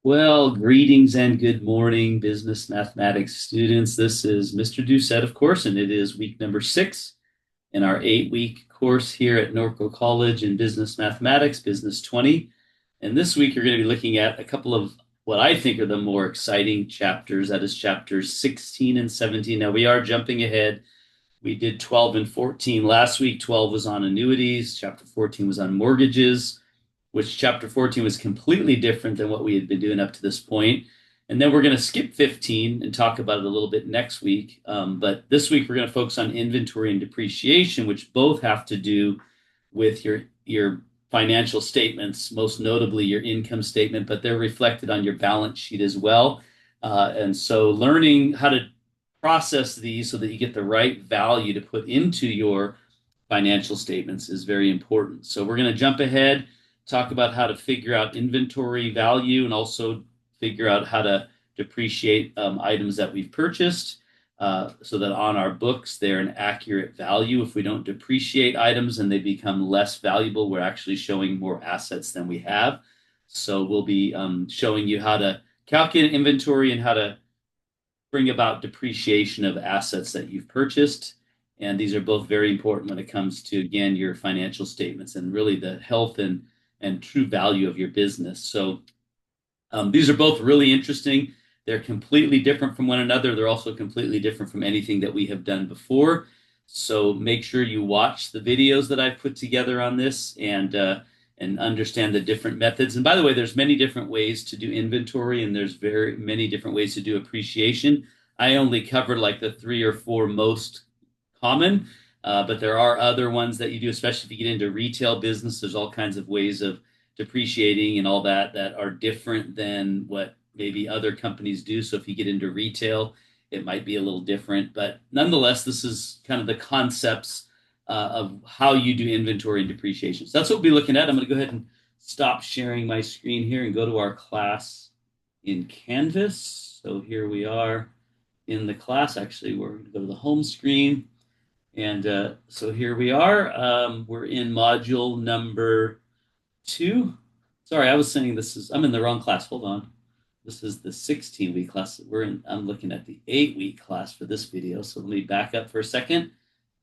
Well, greetings and good morning, business mathematics students. This is Mr.D, of course, and it is week number 6 in our 8-week course here at Norco College in business mathematics, BUS20. And this week, you're going to be looking at a couple of what I think are the more exciting chapters. That is chapters 16 and 17. Now, we are jumping ahead. We did 12 and 14 last week. 12 was on annuities. Chapter 14 was on mortgages, which chapter 14 was completely different than what we had been doing up to this point. And then we're going to skip 15 and talk about it a little bit next week. But this week we're going to focus on inventory and depreciation, which both have to do with your financial statements, most notably your income statement, but they're reflected on your balance sheet as well. And so learning how to process these so that you get the right value to put into your financial statements is very important. So we're going to jump ahead, talk about how to figure out inventory value, and also figure out how to depreciate items that we've purchased so that on our books they're an accurate value. If we don't depreciate items and they become less valuable, we're actually showing more assets than we have. So we'll be showing you how to calculate inventory and how to bring about depreciation of assets that you've purchased. And these are both very important when it comes to, again, your financial statements and really the health and true value of your business. So these are both really interesting. They're completely different from one another. They're also completely different from anything that we have done before. So make sure you watch the videos that I've put together on this and understand the different methods. And by the way, there's many different ways to do inventory, and there's very many different ways to do appreciation. I only covered like the 3 or 4 most common, but there are other ones that you do, especially if you get into retail business. There's all kinds of ways of depreciating and all that that are different than what maybe other companies do. So if you get into retail, it might be a little different. But nonetheless, this is kind of the concepts of how you do inventory and depreciation. So that's what we'll be looking at. I'm going to go ahead and stop sharing my screen here and go to our class in Canvas. So here we are in the class. Actually, we're going to go to the home screen. And so here we are. We're in module number 2. Sorry, I was saying I'm in the wrong class. Hold on. This is the 16-week class. I'm looking at the 8-week class for this video. So let me back up for a second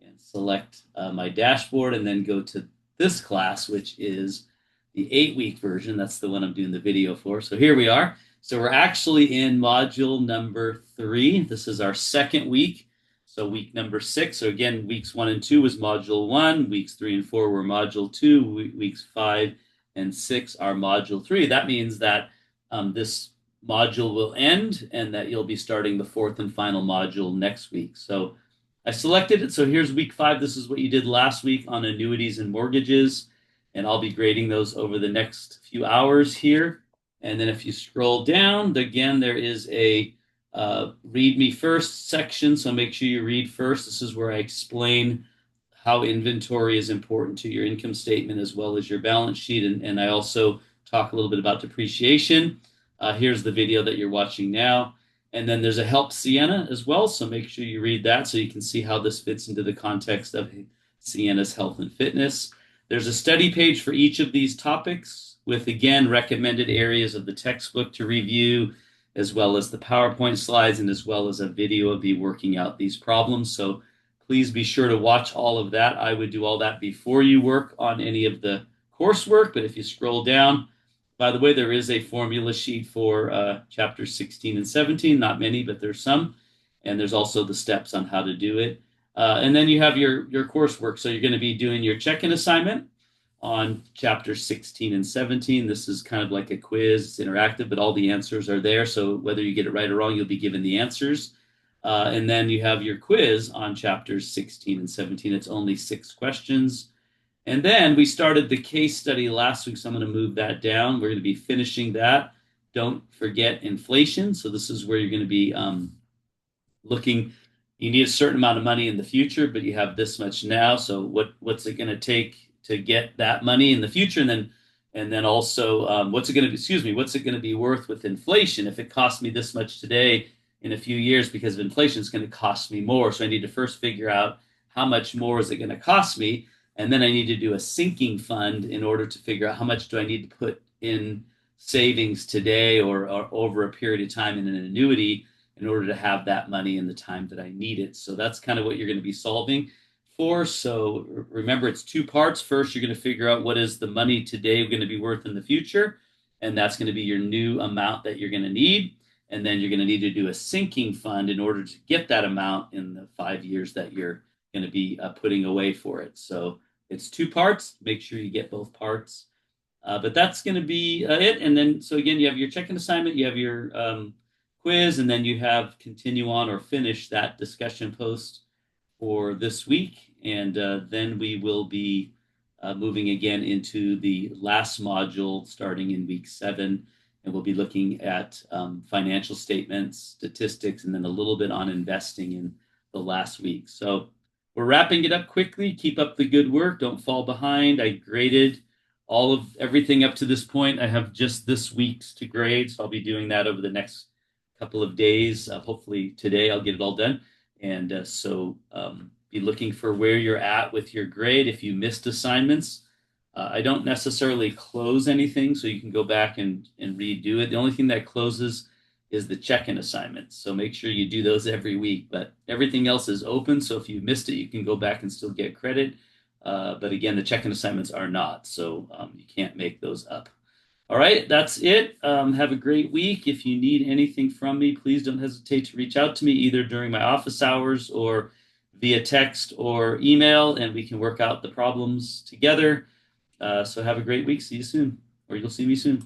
and select my dashboard and then go to this class, which is the 8-week version. That's the one I'm doing the video for. So here we are. So we're actually in module number 3. This is our second week. So week number 6. So again, weeks 1 and 2 was module 1. Weeks 3 and 4 were module 2. Weeks 5 and 6 are module 3. That means that this module will end and that you'll be starting the 4th and final module next week. So I selected it. So here's week 5. This is what you did last week on annuities and mortgages. And I'll be grading those over the next few hours here. And then if you scroll down, again, there is a read me first section. So make sure you read first. This is where I explain how inventory is important to your income statement as well as your balance sheet. And I also talk a little bit about depreciation. Here's the video that you're watching now. And then there's a Help Sienna as well. So make sure you read that so you can see how this fits into the context of Sienna's health and fitness. There's a study page for each of these topics with, again, recommended areas of the textbook to review, as well as the PowerPoint slides, and as well as a video of me working out these problems. So please be sure to watch all of that. I would do all that before you work on any of the coursework, but if you scroll down, by the way, there is a formula sheet for chapters 16 and 17, not many, but there's some, and there's also the steps on how to do it. And then you have your coursework. So you're going to be doing your check-in assignment on chapters 16 and 17. This is kind of like a quiz. It's interactive, but all the answers are there. So whether you get it right or wrong, you'll be given the answers. And then you have your quiz on chapters 16 and 17. It's only 6 questions. And then we started the case study last week, so I'm going to move that down. We're going to be finishing that. Don't forget inflation. So this is where you're going to be looking. You need a certain amount of money in the future, but you have this much now. So what's it going to take to get that money in the future? And then also what's it going to be worth with inflation? If it costs me this much today, in a few years because of inflation, it's going to cost me more. So I need to first figure out how much more is it going to cost me. And then I need to do a sinking fund in order to figure out how much do I need to put in savings today or over a period of time in an annuity in order to have that money in the time that I need it. So that's kind of what you're going to be solving for. So remember, it's two parts. First, you're going to figure out what is the money today going to be worth in the future, and that's going to be your new amount that you're going to need. And then you're going to need to do a sinking fund in order to get that amount in the 5 years that you're going to be putting away for it. So it's two parts. Make sure you get both parts. But that's going to be it. And then, so again, you have your check-in assignment, you have your quiz, and then you have continue on or finish that discussion post for this week. And then we will be moving again into the last module starting in week 7. And we'll be looking at financial statements, statistics, and then a little bit on investing in the last week. So we're wrapping it up quickly. Keep up the good work. Don't fall behind. I graded all of everything up to this point. I have just this week's to grade, so I'll be doing that over the next couple of days. Hopefully today I'll get it all done. And be looking for where you're at with your grade. If you missed assignments, I don't necessarily close anything, so you can go back and redo it. The only thing that closes is the check-in assignments. So make sure you do those every week. But everything else is open, so if you missed it, you can go back and still get credit. But again, the check-in assignments are not, so you can't make those up. All right, that's it. Have a great week. If you need anything from me, please don't hesitate to reach out to me either during my office hours or via text or email, and we can work out the problems together. So have a great week. See you soon, or you'll see me soon.